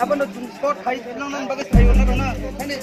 apa no sport khai nang bagus thayo na na hani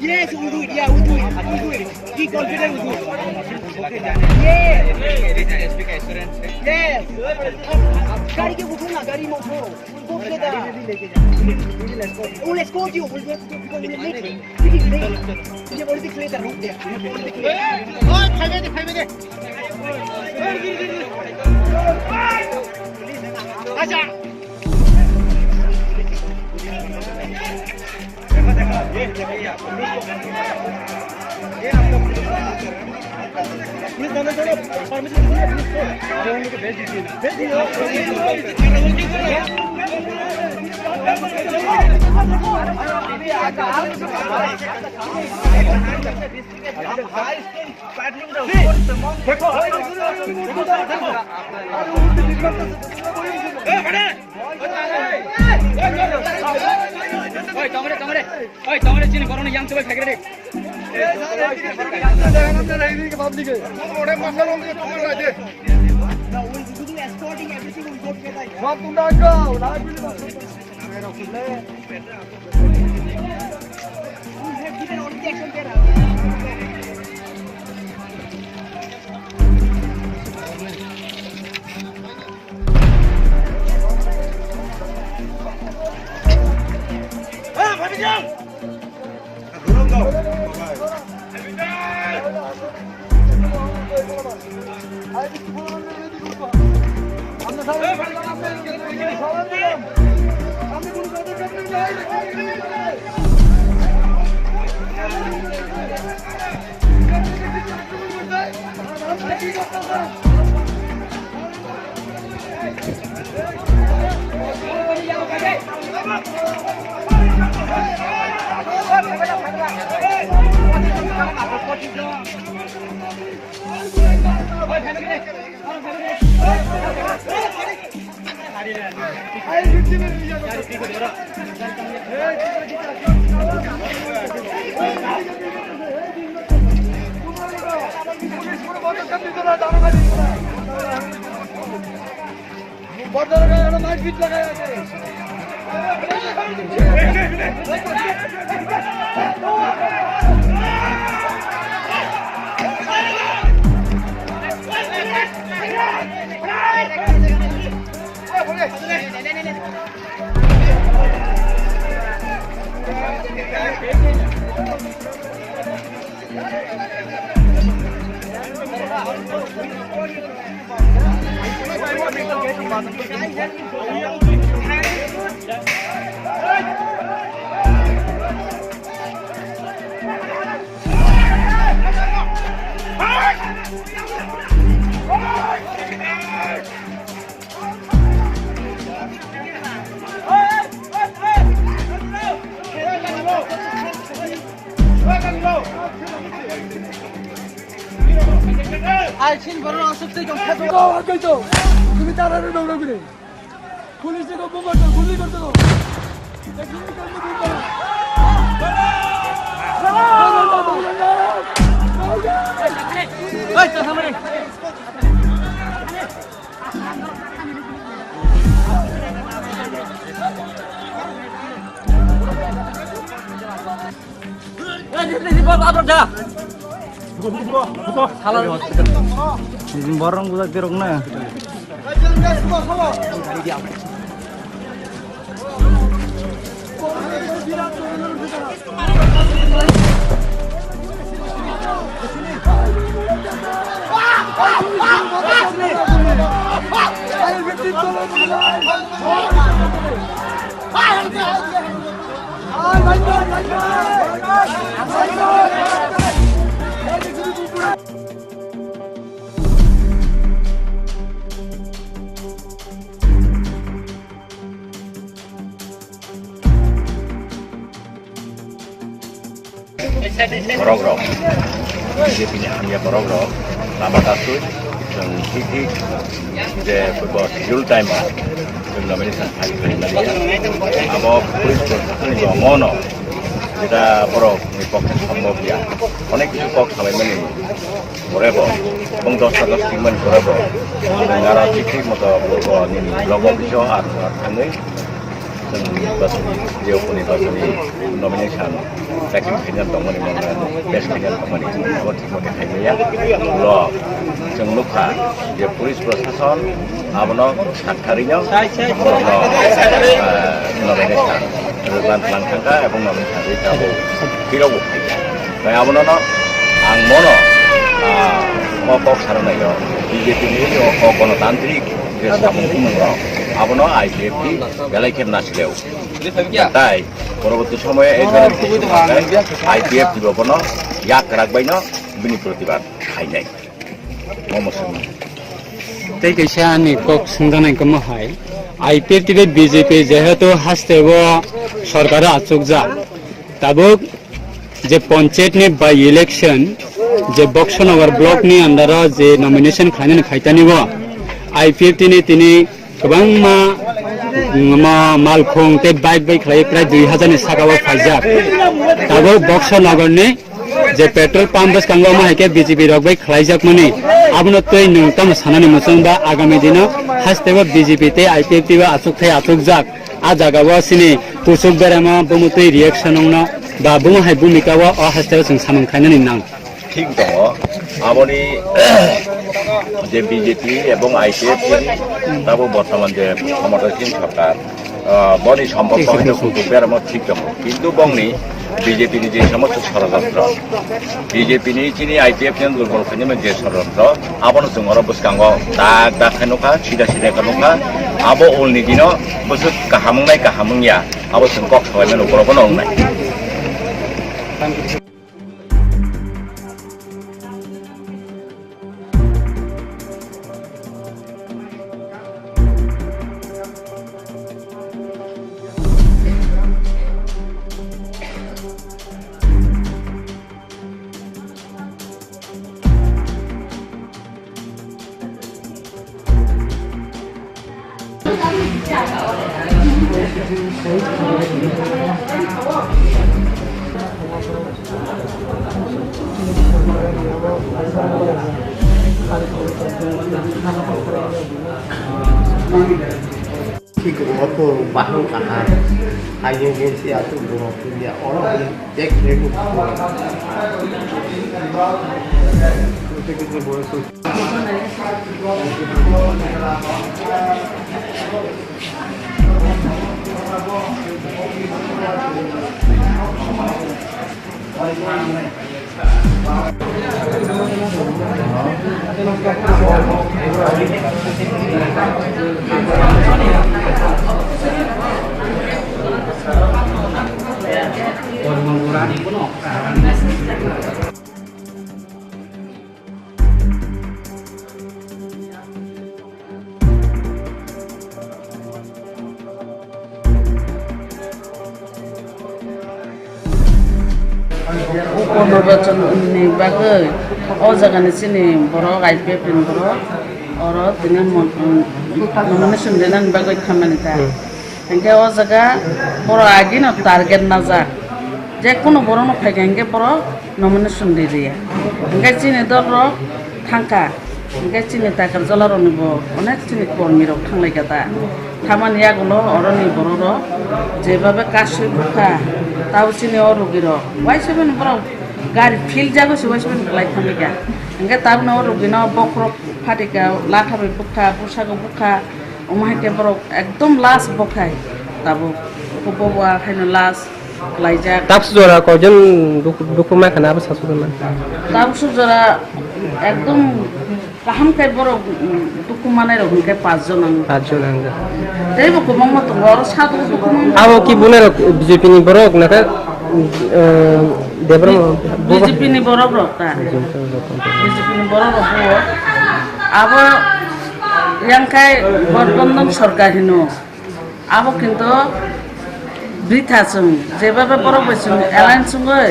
Yes, we do it. Yeah, we do it. We do it. Be confident we do it. Yes. Yes. गाड़ी के उठो ना गाड़ी में उठो उनको के दा वो let's go you will get to because we need ये बोल दिख लेता रुक दे ओए 5 मिनट आजा ये आपका प्लीज दोनों परमिशन दीजिए प्लीज को भेज दीजिए तमरे चिन गरौँ याङ सबै फ्याकेर दे आइसिन बरन असुक्तै गम्फा गो आकै त তুমি তারারে দৌড়া করে পুলিশ থেকে বোমা তো গুলি করতে গো দেখি কেমন দিন বলা ओइ त सामने Barang gula tirok na. Borogrog, dia punya hanya Borogrog, nama kasus जों ठीक जे शेड्यूल टाइम जों नमिनेशन फाइल अब पुलिस प्रशासननि मन যেটা বড় পক্ষে সম্ভব গিয়া অনেক কিছু পক্ষ খাবাইমানি করাব এবং 10টা 10 টিকমান করাব আর ঠিক মতো ব্লক অফিসও আর থাঙै जों निर्वाचननि निर्वाचननि नमिनेशन सेकेंड फाइनल दंमोन बेस्ट फाइनल दंमोन अब ठीक मते खायनाया ब्लक जों नुखा जे पुलिस प्रशासन आबनो साथारिनो नमिनेशन लांखांगा एबं नमिनेशन जाबो फिरावबो फाय आबनो आं मनो पक सारनायो बीजेपीनि गणतांत्रिक जे सामूहिक আবনো আইপিএফটি বেলাইকের নাচলেও তাই পরবর্তী সময়ে এই ধরনের আইপিএফ দিবন ইয়াক রাখবাইন বিনি প্রতিবাদ খাইনাই মমসুম তাই কইছে আনি কক সুন্দনাই কমহাই আইপিএফ টিবে বিজেপি যেহেতু হাসতেব সরকার আচুক যা তাবুক যে পঞ্চায়েত নি বাই ইলেকশন যে বক্সনগর ব্লক নি আন্ডার যে নমিনেশন খাইনে খাইতানিব आईपीएफ তিনি गोबां मालखं ते बाइक खालाय प्राय 2000 नि सागाव फाइजाक दाबो बक्स नगरनि जे पेट्रोल पंप बस कांगो माइके बीजेपी रगबाय खालायजाक मनि आबनो तै नोंताम सानानि मोसंबा आगामी दिन हास्तेबो बीजेपी ते आईपीएफ तिबा आचुक जाक आ जागावा सिनि पुसुक बेरामा बमुतै रिएक्शन न बा बुम हाय भूमिकावा अ हास्तेबो जों सामन खायनानि नां ठीक दङ आबनि যে বিজেপি এবং আইপিএফ তাবো বর্তমান যে ক্ষমতাসীন সরকার বনি সম্ভব হয়তো কুকুরের মত ঠিক দङ কিন্তু বংনি বিজেপিनि যে সমস্ত ষড়যন্ত্র বিজেপিनि চিনি আইপিএফ नि दुर्बल खालामनाय जे षড়যন্त्र आबनो जों अर बसकांग दाग खानुखा सिदा खानुखा आबो उलनि दिनो बसु काहामंनिया आबो जों कक खालामनाय नखरबो नंनाय ठीक अत बाहर कहा आगे गेसी आतु बरो इंडिया और एक लेको कितने बड़े सो निर्वाचननि बागै अ जागानि सिनि बर' आईपीएफ नि बर' और दिनै नमिनेशन देनानि बागै खामानि दा एंगे अ जागा बर' आगिनो टारगेट ना जा जे कोनो बर' न फाइगा एंगे बर' नमिनेशन दे दिया एंगे चिनि दर थांका एंगे चिनि ताकार जलारनिबो अनेक चिनि कर्मी रक थांलायगा दा खामानि आगुलो अरनि बर' जेबाबे कासै बुखा ताव चिनि अरुगिर वाइसेबन बर' गाड़ी फिल जागो से वाइसेबन लाइक खामिगा एंगे ताब न अरुगिनो बक्रक फाटिका लाथाबे बुखा बुसागो बुखा अमाइके बर' एकदम लास्ट बखाय ताबो बबवा खायनो लास्ट लाइजा ताबसु जरा कजन दुखुमा खानाबो सासुदोंमोन ताबसु जरा एकदम गाहाम खाय बर' दुखुमानाय रखम के 5 जन आं देबो गोबां मत बर' सादो दुखुमा आबो की बुने बीजेपी नि बर' नका देब्र बीजेपी नि बर' ता बीजेपी नि बर' रखो आबो यांखाय गठबंधन सरकार हिनो आबो किन्तु ब्रिथासं जेबाबे बर' बैसुं एलायन्स संगै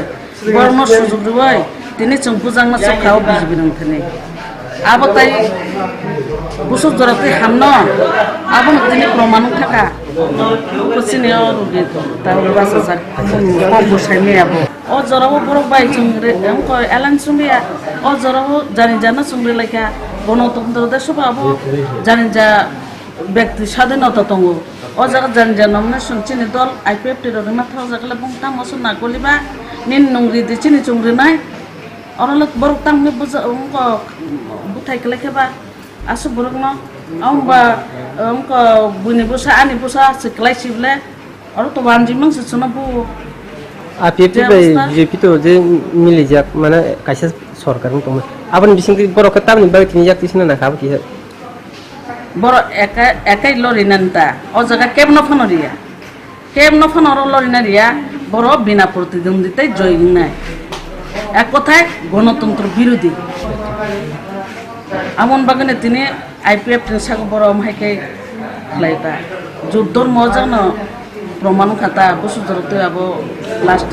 बरनो सुजुग दुय दिनै जों बुजांना सखाव BJP नंथने abo tai busuk jorok ti hamno abo tini proman thaka kusini orugi tahu rasa sak kom busai me abo o jorok borok bai chungre ko elan sumbia o jorok jani jana sungre lekha গণতন্ত্র দেশ পাবো জানি যা ব্যক্তি স্বাধীনতা তঙ্গ ও জায়গা জানি যা নমিনেশন চিনি দল আইপিএফ টির মাথা জায়গা বুংতাম মসুন না গলিবা নিন নংরি দি চিনি চুংরি নাই অরলক বরক তামনি বুঝা বুথাই কেলেকেবা আসু বরক ন আমবা আমকা বুনি বুসা আনি বুসা সিকলাই সিবলে অর তো বানজি মাংস সুনাবু APF BJP তো যে মিলে যাক মানে কাছে সরকার তো আপনি বিসিং বড় কথা আপনি বাকি তিনি যাক তিসনা না খাব কি বড় একাই লরিনানতা ও জায়গা কেব নফান অর লরিনারিয়া বড় বিনা প্রতিদ্বন্দ্বিতায় জয় নাই এক কথায় গণতন্ত্র বিরোধী আমন বাগানে তিনি আইপিএফ সাগর বড় মাইকে খাইতা যুদ্ধর মজা ন প্রমাণ খাতা বসু ধরতে আবো লাস্ট